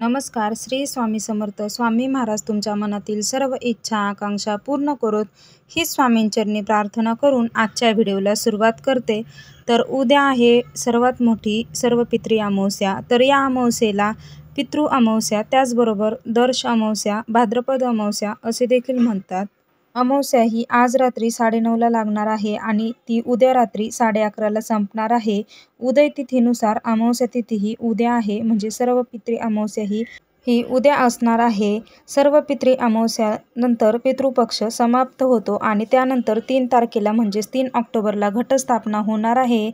नमस्कार. श्री स्वामी समर्थ. स्वामी महाराज तुमच्या मनातील सर्व इच्छा आकांक्षा पूर्ण करोत ही स्वामींचरणी प्रार्थना करून आजच्या व्हिडिओला सुरुवात करते. तर उद्या आहे सर्वात मोठी सर्वपित्री अमावस्या. तर या अमावस्येला पितृ अमावस्या, त्याचबरोबर दर्श अमावस्या, भाद्रपद अमावस्या असे देखील म्हणतात. अमावस्या ही आज रात्री 9:30ला लागणार आहे आणि ती उद्या रात्री 11:30ला संपणार आहे. उदय तिथीनुसार अमावस्या तिथी ही उद्या आहे, म्हणजे सर्वपित्री अमावस्या ही उद्या असणार आहे. सर्वपित्री अमावस्यानंतर पितृपक्ष समाप्त होतो आणि त्यानंतर 3 तारखेला म्हणजेच 3 ऑक्टोबरला घटस्थापना होणार आहे.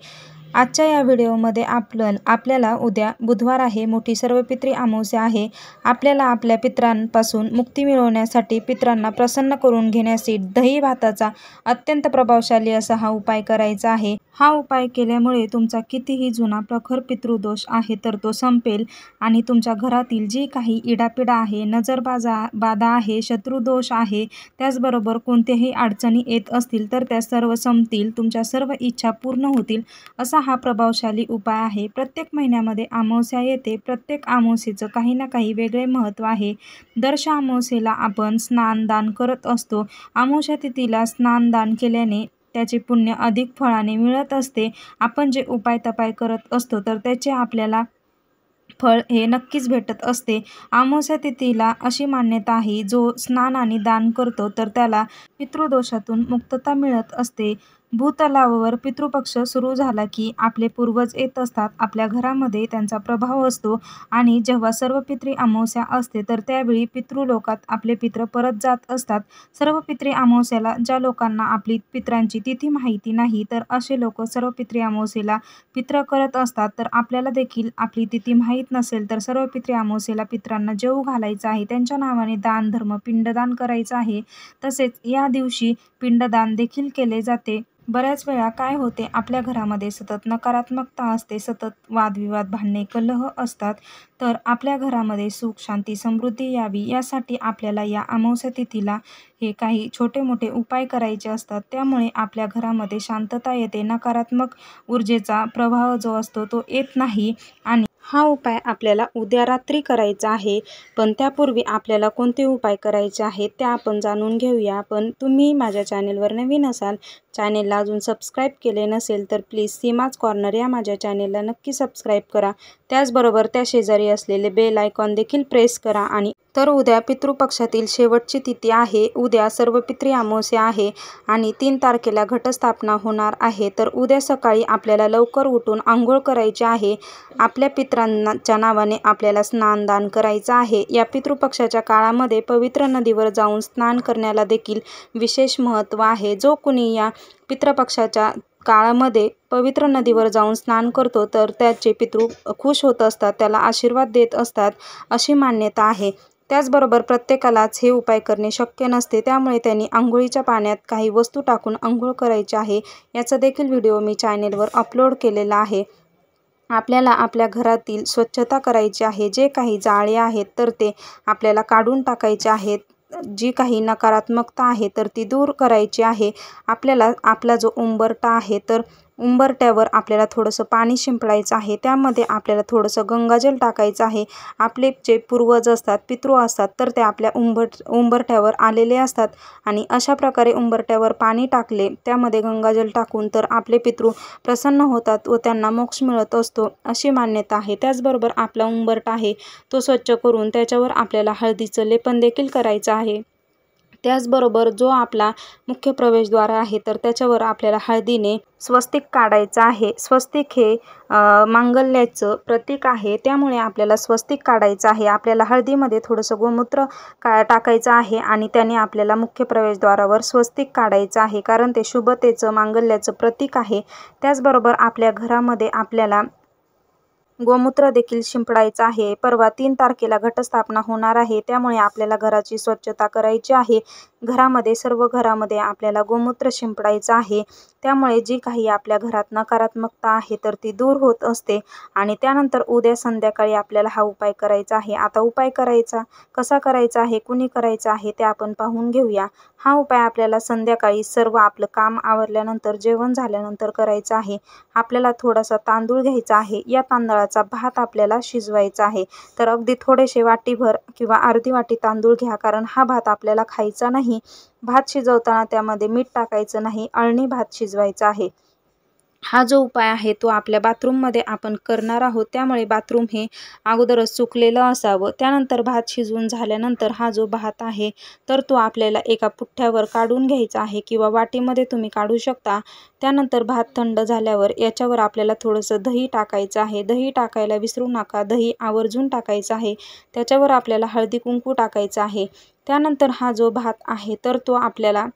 आजच्या या व्हिडिओमध्ये आपल्याला उद्या बुधवार आहे, मोठी सर्वपित्री अमावस्या आहे. आपल्याला आपल्या पितरांपासून मुक्ती मिळवण्यासाठी, पितरांना प्रसन्न करून घेण्यासाठी दही भाताचा अत्यंत प्रभावशाली असा हा उपाय करायचा आहे. हा उपाय केल्यामुळे तुमचा कितीही जुना प्रखर पितृदोष आहे तर तो संपेल आणि तुमच्या घरातील जी काही इडापिडा आहे, बाधा आहे, शत्रुदोष आहे, त्याचबरोबर कोणत्याही अडचणी येत असतील तर त्या सर्व संपतील. तुमच्या सर्व इच्छा पूर्ण होतील असा हा प्रभावशाली उपाय आहे. प्रत्येक महिन्यामध्ये अमावस्या येते. प्रत्येक अमावस्येचं काही ना काही वेगळे महत्त्व आहे. दर्श अमावस्येला आपण स्नानदान करत असतो. अमावस्या तिथीला स्नानदान केल्याने त्याचे पुण्य अधिक फळाने मिळत असते. आपण जे उपाय तपाय करत असतो तर त्याचे आपल्याला फळ हे नक्कीच भेटत असते. अमावस्या तिथीला अशी मान्यता आहे, जो स्नान आणि दान करतो तर त्याला पितृदोषातून मुक्तता मिळत असते. भूतलावर पितृपक्ष सुरू झाला की आपले पूर्वज येत असतात. आपल्या घरामध्ये त्यांचा प्रभाव असतो आणि जेव्हा सर्वपित्री अमावस्या असते तर त्यावेळी पितृलोकात आपले पित्र परत जात असतात. सर्वपित्री अमावस्याला ज्या लोकांना आपली पित्रांची तिथी माहिती नाही तर असे लोक सर्वपित्री अमावस्येला पित्र करत असतात. तर आपल्याला देखील आपली तिथी माहीत नसेल तर सर्वपित्री अमावस्येला पित्रांना जेवू घालायचं आहे, त्यांच्या नावाने दान धर्म पिंडदान करायचं आहे. तसेच या दिवशी पिंडदान देखील केले जाते. बऱ्याच वेळा काय होते, आपल्या घरामध्ये सतत नकारात्मकता असते, सतत वादविवाद, भांडणे, कलह असतात. तर आपल्या घरामध्ये सुख, शांती, समृद्धी यावी यासाठी आपल्याला या अमावस्या तिथीला हे काही छोटे मोठे उपाय करायचे असतात. त्यामुळे आपल्या घरामध्ये शांतता येते, नकारात्मक ऊर्जेचा प्रवाह जो असतो तो येत नाही. आणि हा उपाय आपल्याला उद्या रात्री करायचा आहे. पण त्यापूर्वी आपल्याला कोणते उपाय करायचे आहेत ते आपण जाणून घेऊया. पण तुम्ही माझ्या चॅनेलवर नवीन असाल, चॅनेलला अजून सबस्क्राईब केले नसेल तर प्लीज सीमाज कॉर्नर या माझ्या चॅनेलला नक्की सबस्क्राईब करा. त्याचबरोबर त्या शेजारी असलेले बेल आयकॉन देखील प्रेस करा. आणि तर उद्या पितृपक्षातील शेवटची तिथी आहे. उद्या सर्वपित्री अमावस्या आहे आणि 3 तारखेला घटस्थापना होणार आहे. तर उद्या सकाळी आपल्याला लवकर उठून आंघोळ करायची आहे. आपल्या पितरांच्या नावाने आपल्याला स्नानदान करायचं आहे. या पितृपक्षाच्या काळामध्ये पवित्र नदीवर जाऊन स्नान करण्याला देखील विशेष महत्त्व आहे. जो कुणी या पितृपक्षाच्या काळामध्ये पवित्र नदीवर जाऊन स्नान करतो तर त्याचे पितृ खुश होत असतात, त्याला आशीर्वाद देत असतात अशी मान्यता आहे. त्याचबरोबर प्रत्येकालाच हे उपाय करणे शक्य नसते, त्यामुळे त्यांनी आंघोळीच्या पाण्यात काही वस्तू टाकून आंघोळ करायची आहे. याचा देखील व्हिडिओ मी चॅनेलवर अपलोड केलेला आहे. आपल्याला आपल्या घरातील स्वच्छता करायची आहे. जे काही जाळे आहेत तर ते आपल्याला काढून टाकायचे आहेत. जी काही नकारात्मकता आहे तर ती दूर करायची आहे. आपल्याला आपला जो उंबरठा आहे तर उंबरठ्यावर आपल्याला थोडंसं पाणी शिंपडायचं आहे. त्यामध्ये आपल्याला थोडंसं गंगाजल टाकायचं आहे. आपले जे पूर्वज असतात, पितृ असतात तर ते आपल्या उंबरठ्यावर आलेले असतात आणि अशा प्रकारे उंबरठ्यावर पाणी टाकले, त्यामध्ये गंगाजल टाकून तर आपले पितृ प्रसन्न होतात व त्यांना मोक्ष मिळत असतो अशी मान्यता आहे. त्याचबरोबर आपला उंबरठा आहे तो स्वच्छ करून त्याच्यावर आपल्याला हळदीचं लेपन देखील करायचं आहे. त्याचबरोबर जो आपला मुख्य प्रवेशद्वार आहे तर त्याच्यावर आपल्याला हळदीने स्वस्तिक काढायचं आहे. स्वस्तिक हे मांगल्याचं प्रतीक आहे, त्यामुळे आपल्याला स्वस्तिक काढायचं आहे. आपल्याला हळदीमध्ये थोडंसं गोमूत्र टाकायचं आहे आणि त्याने आपल्याला मुख्य प्रवेशद्वारावर स्वस्तिक काढायचं आहे, कारण ते शुभतेचं, मांगल्याचं प्रतीक आहे. त्याचबरोबर आपल्या घरामध्ये आपल्याला गोमूत्र देखील शिंपडायचं आहे. परवा 3 तारखेला घटस्थापना होणार आहे, त्यामुळे आपल्याला घराची स्वच्छता करायची आहे. घरामध्ये सर्व घरामध्ये आपल्याला गोमूत्र शिंपडायचं आहे। त्यामुळे जी काही आपल्या घरात नकारात्मकता आहे तर ती दूर होत असते आणि त्यानंतर उद्या संध्याकाळी आपल्याला हा उपाय करायचा आहे। आता उपाय कसा करायचा आहे, कुणी करायचा आहे ते आपण पाहून घेऊया। हा उपाय आपल्याला संध्याकाळी सर्व आपलं काम आवरल्यानंतर, जेवण झाल्यानंतर करायचा आहे। आपल्याला थोडासा तांदूळ घ्यायचा आहे, या तांदळाचा भात आपल्याला शिजवायचा आहे। तर अगदी थोडेसे वाटीभर किंवा अर्धी वाटी तांदूळ घ्या, कारण हा भात आपल्याला खायचा नाही। भात शिजवताना त्यामध्ये मीठ टाकायचं नाही, अळणी भात शिजवायचा आहे। हा जो उपाय आहे तो आपल्या बाथरूममध्ये आपण करणार आहोत, त्यामुळे बाथरूम हे अगोदरच सुकलेलं असावं। त्यानंतर भात शिजवून झाल्यानंतर हा जो भात आहे तर तो आपल्याला एका पुठ्ठ्यावर काढून घ्यायचा आहे किंवा वाटीमध्ये तुम्ही काढू शकता। त्यानंतर भात थंड झाल्यावर याच्यावर आपल्याला थोडंसं दही टाकायचं आहे। दही टाकायला विसरू नका, दही आवर्जून टाकायचं आहे। त्याच्यावर आपल्याला हळदी कुंकू टाकायचं आहे। त्यानंतर हा जो भात आहे तर तो आपल्याला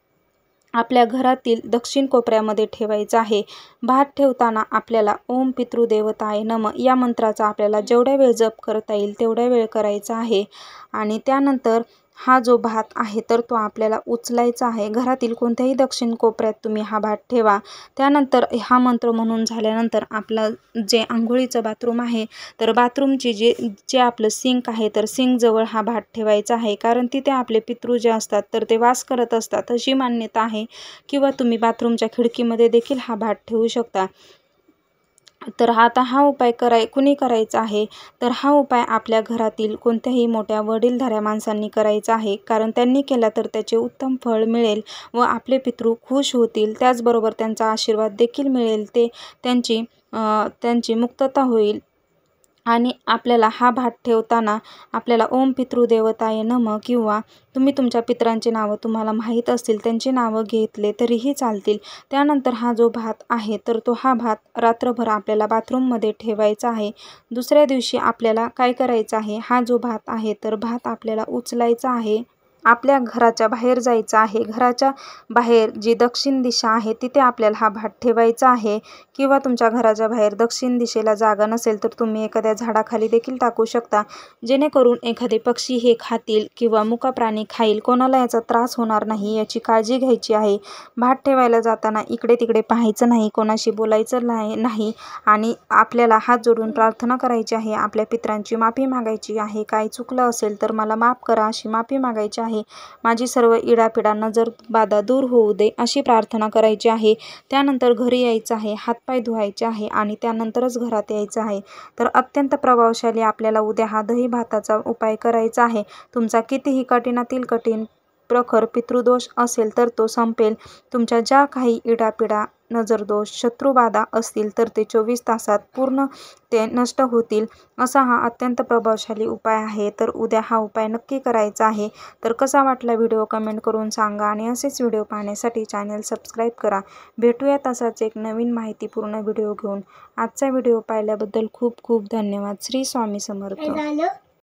आपल्या घरातील दक्षिण कोपऱ्यामध्ये ठेवायचा आहे। भात ठेवताना आपल्याला ओम पितृदेवताय नमः या मंत्राचा आपल्याला जेवढ्या वेळ जप करता येईल तेवढ्या वेळ करायचा आहे। आणि त्यानंतर हा जो भात आहे तर तो आपल्याला उचलायचा आहे। घरातील कोणत्याही दक्षिण कोपऱ्यात तुम्ही हा भात ठेवा। त्यानंतर हा मंत्र म्हणून झाल्यानंतर आपलं जे आंघोळीचं बाथरूम आहे तर बाथरूमची जे आपलं सिंक आहे तर सिंकजवळ हा भात ठेवायचा आहे, कारण तिथे आपले पितृ जे असतात तर ते वास करत असतात अशी मान्यता आहे। किंवा तुम्ही बाथरूमच्या खिडकीमध्ये देखील हा भात ठेवू शकता। तर आता हा उपाय कुणी करायचा आहे तर हा उपाय आपल्या घरातील कोणत्याही मोठ्या वडीलधाऱ्या माणसांनी करायचा आहे, कारण त्यांनी केला तर त्याचे उत्तम फळ मिळेल व आपले पितृ खुश होतील। त्याचबरोबर त्यांचा आशीर्वाद देखील मिळेल, त्यांची मुक्तता होईल। आणि आपल्याला हा भात ठेवताना आपल्याला ओम पितृदेवताय नमः किंवा तुम्ही तुमच्या पितरांची नावं तुम्हाला माहीत असतील त्यांची नावं घेतले तरीही चालतील। त्यानंतर हा जो भात आहे तर तो हा भात रात्रभर आपल्याला बाथरूममध्ये ठेवायचा आहे। दुसऱ्या दिवशी आपल्याला काय करायचं आहे, हा जो भात आहे तर भात आपल्याला उचलायचा आहे, आपल्या घराच्या बाहेर जायचं आहे। घराच्या बाहेर जी दक्षिण दिशा आहे तिथे आपल्याला हा भात ठेवायचा आहे। किंवा तुमच्या घराच्या बाहेर दक्षिण दिशेला जागा नसेल तर तुम्ही एखाद्या झाडाखाली देखील टाकू शकता, जेणेकरून एखादे पक्षी हे खातील किंवा मुका प्राणी खाईल, कोणाला याचा त्रास होणार नाही याची काळजी घ्यायची आहे। भात ठेवायला जाताना इकडे तिकडे पाहायचं नाही, कोणाशी बोलायचं नाही आणि आपल्याला हात जोडून प्रार्थना करायची आहे। आपल्या पितरांची माफी मागायची आहे, काय चुकलं असेल तर मला माफ करा अशी माफी मागायची आहे। माझी सर्व इडापिडा नजर बाधा दूर होऊ दे अशी प्रार्थना करायची आहे। त्यानंतर घरी यायचं आहे, हातपाय धुवायचे आहे आणि त्यानंतरच घरात यायचं आहे। तर अत्यंत प्रभावशाली आपल्याला उद्या हा दही भाताचा उपाय करायचा आहे। तुमचा कितीही कठीणातील कठीण प्रखर पितृदोष असेल तर तो संपेल। तुमच्या ज्या काही इडापिडा, नजरदोष, शत्रुबाधा असतील तर ते 24 तासात पूर्ण ते नष्ट होतील। असा हा अत्यंत प्रभावशाली उपाय आहे। तर उद्या हा उपाय नक्की करायचा आहे। तर कसा वाटला व्हिडिओ कमेंट करून सांगा आणि असेच व्हिडिओ पाहण्यासाठी चॅनल सबस्क्राईब करा। भेटूयात असाच एक नवीन माहितीपूर्ण व्हिडिओ घेऊन। आजचा व्हिडिओ पाहिल्याबद्दल खूप खूप धन्यवाद। श्री स्वामी समर्थ।